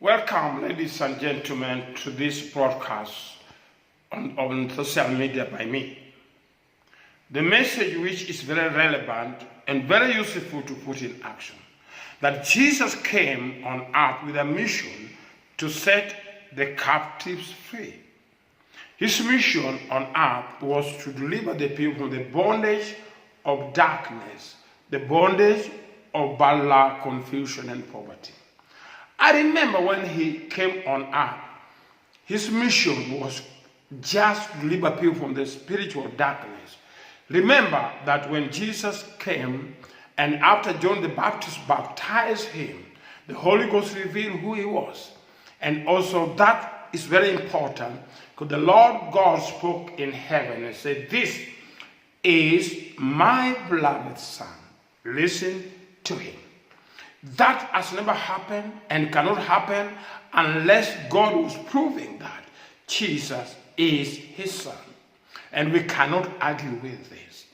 Welcome, ladies and gentlemen, to this broadcast on social media by me. The message which is very relevant and very useful to put in action, that Jesus came on earth with a mission to set the captives free. His mission on earth was to deliver the people from the bondage of darkness, the bondage of bad luck, confusion, and poverty. I remember when he came on earth, his mission was just to deliver people from the spiritual darkness. Remember that when Jesus came and after John the Baptist baptized him, the Holy Ghost revealed who he was. And also that is very important because the Lord God spoke in heaven and said, "This is my beloved Son. Listen to him." That has never happened and cannot happen unless God was proving that Jesus is his Son. And we cannot argue with this.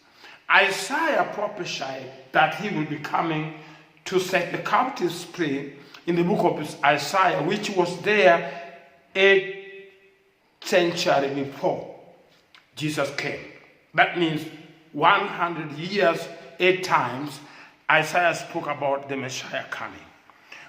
Isaiah prophesied that he will be coming to set the captives free in the book of Isaiah, which was there 8th century before Jesus came. That means 100 years, 8 times, Isaiah spoke about the Messiah coming.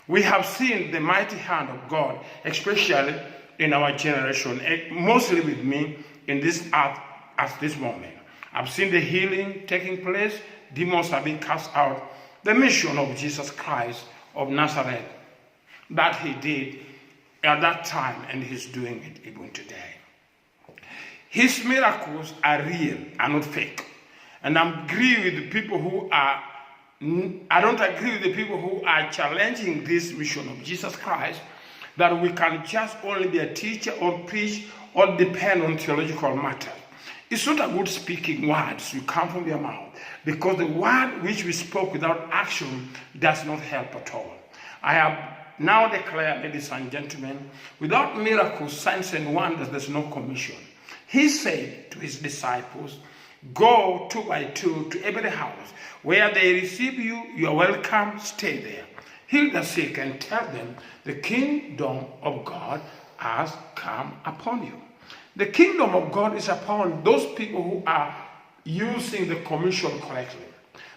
We have seen the mighty hand of God, especially in our generation, mostly with me in this earth at this moment. I've seen the healing taking place, demons have been cast out, the mission of Jesus Christ of Nazareth that he did at that time, and he's doing it even today. His miracles are real and not fake. And I agree with the people who are I don't agree with the people who are challenging this mission of Jesus Christ, that we can just only be a teacher or preach or depend on theological matters. It's not a good speaking words you come from your mouth, because the word which we spoke without action does not help at all. I have now declared, ladies and gentlemen, without miracles, signs and wonders, there's no commission. He said to his disciples, "Go 2 by 2 to every house. Where they receive you, you are welcome, stay there. Heal the sick and tell them the kingdom of God has come upon you." The kingdom of God is upon those people who are using the commission correctly.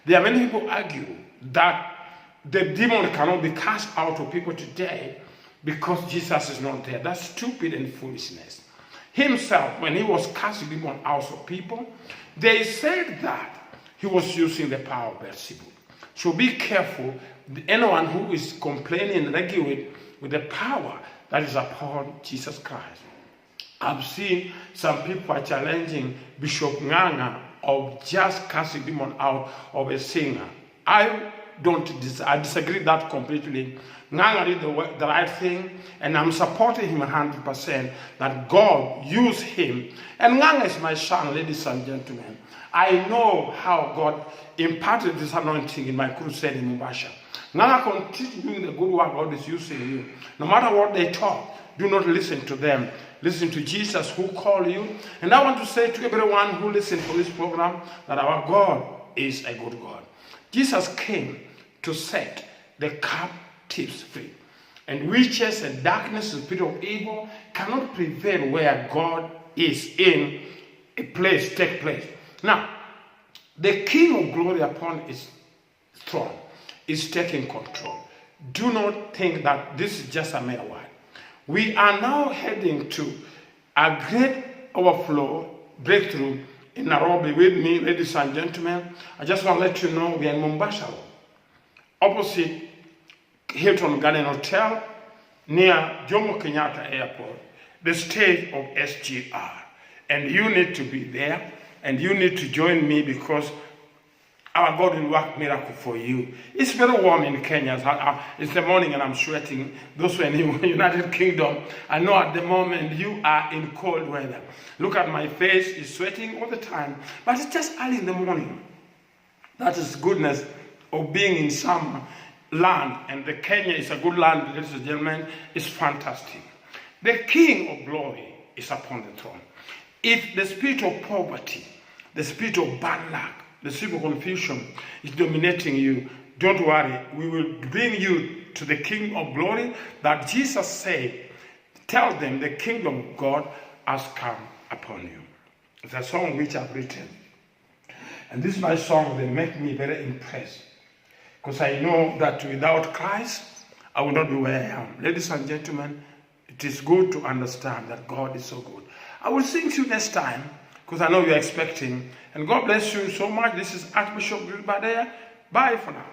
There are many people who argue that the demon cannot be cast out of people today because Jesus is not there. That's stupid and foolishness. Himself, when he was casting demons out of people, they said that he was using the power of Beelzebub. So be careful, anyone who is complaining and arguing with the power that is upon Jesus Christ. I've seen some people are challenging Bishop Nganga of just casting demon out of a singer. I disagree that completely. Nganga did the right thing, and I'm supporting him 100% that God used him. And Nganga is my son, ladies and gentlemen. I know how God imparted this anointing in my crusade in Mubasha. Nganga continue doing the good work God is using you. No matter what they talk, do not listen to them. Listen to Jesus who called you. And I want to say to everyone who listens to this program that our God is a good God. Jesus came to set the captives free. And witches and darkness and spirit of evil cannot prevail where God is in a place, take place. Now, the King of glory upon his throne is taking control. Do not think that this is just a mere word. We are now heading to a great overflow, breakthrough in Nairobi with me, ladies and gentlemen. I just want to let you know we are in Mombasa, opposite Hilton Garden Hotel, near Jomo Kenyatta Airport, the stage of SGR. And you need to be there, and you need to join me because our God will work miracle for you. It's very warm in Kenya. It's the morning and I'm sweating. Those who are in the United Kingdom, I know at the moment you are in cold weather. Look at my face, it's sweating all the time. But it's just early in the morning. That is goodness of being in some land. And the Kenya is a good land, ladies and gentlemen. It's fantastic. The King of glory is upon the throne. If the spirit of poverty, the spirit of bad luck, the spirit of confusion is dominating you, don't worry. We will bring you to the King of glory that Jesus said, tell them the kingdom of God has come upon you. It's a song which I've written. And this is my song that make me very impressed. Because I know that without Christ, I will not be where I am. Ladies and gentlemen, it is good to understand that God is so good. I will sing to you next time, because I know you're expecting. And God bless you so much. This is Archbishop Badea. Bye for now.